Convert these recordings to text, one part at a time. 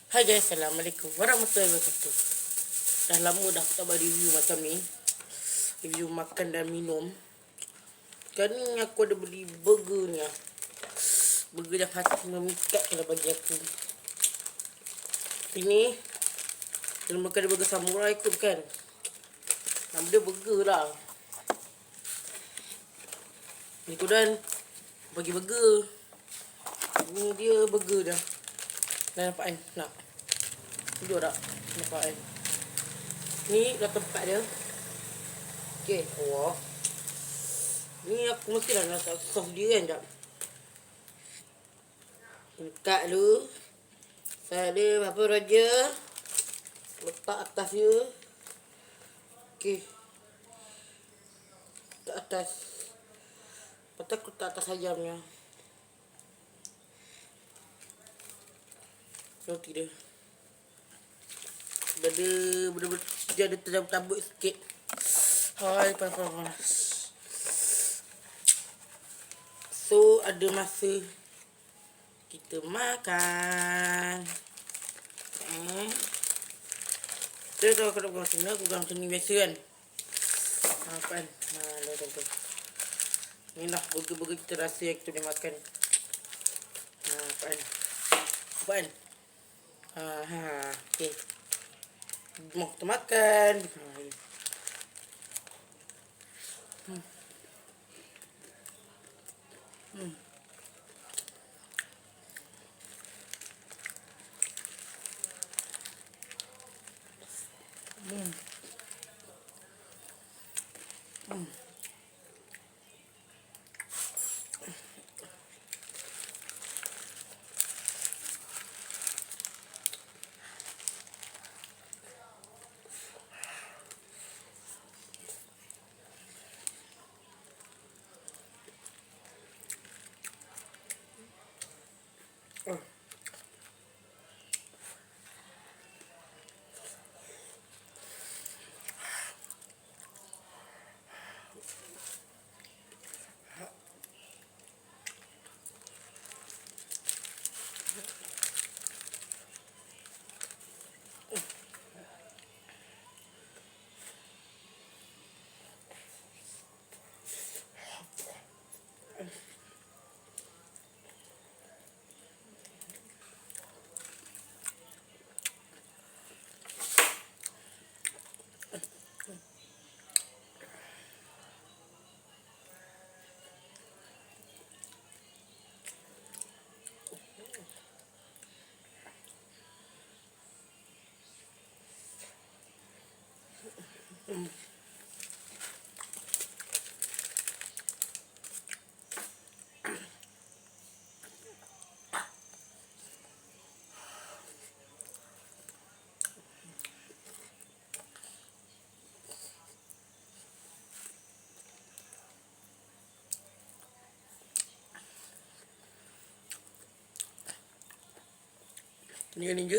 Hai guys, Assalamualaikum warahmatullahi wabarakatuh. Dah lama dah aku tak buat review macam ni. Review makan dan minum. Sekarang ni aku ada beli burger ni lah. Burger yang hati memikat kalau bagi aku. Ini dalam makan ada burger samurai kot kan. Nama dia burger lah. Ni kodan bagi burger. Ni dia burger dah. Dah nampak kan? Nak duduk tak? Nampak kan? Ni dah tempat dia. Okay, wah. Ni aku mesti dah nak soft dia kan, jap. Letak dulu. Saya ada apa raja. Letak atas dia. Okay. Letak atas. Lepas aku letak atas ayamnya. Roti dia. Dia ada tertabut sikit. Hai, panas. So, ada masa kita makan. Saya tahu kalau bukan macam ni, aku bukan macam ni biasa kan. Kan? Dah. Inilah burger-burger kita rasa yang kita boleh makan. Kan? Okay. Mau kita makan. Ni je.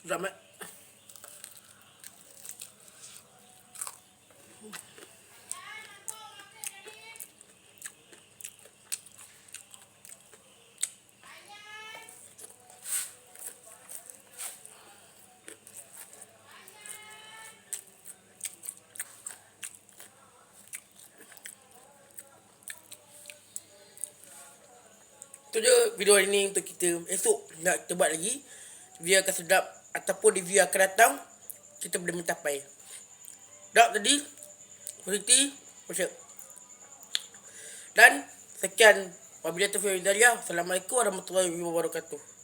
Selamat. Itu je video hari ni untuk kita. Esok nak kita buat lagi. Review akan sedap. Ataupun review akan datang. Kita boleh mencapai. Dah tadi. Positif. Dan sekian. Wabillahi taufiq wal hidayah. Assalamualaikum warahmatullahi wabarakatuh.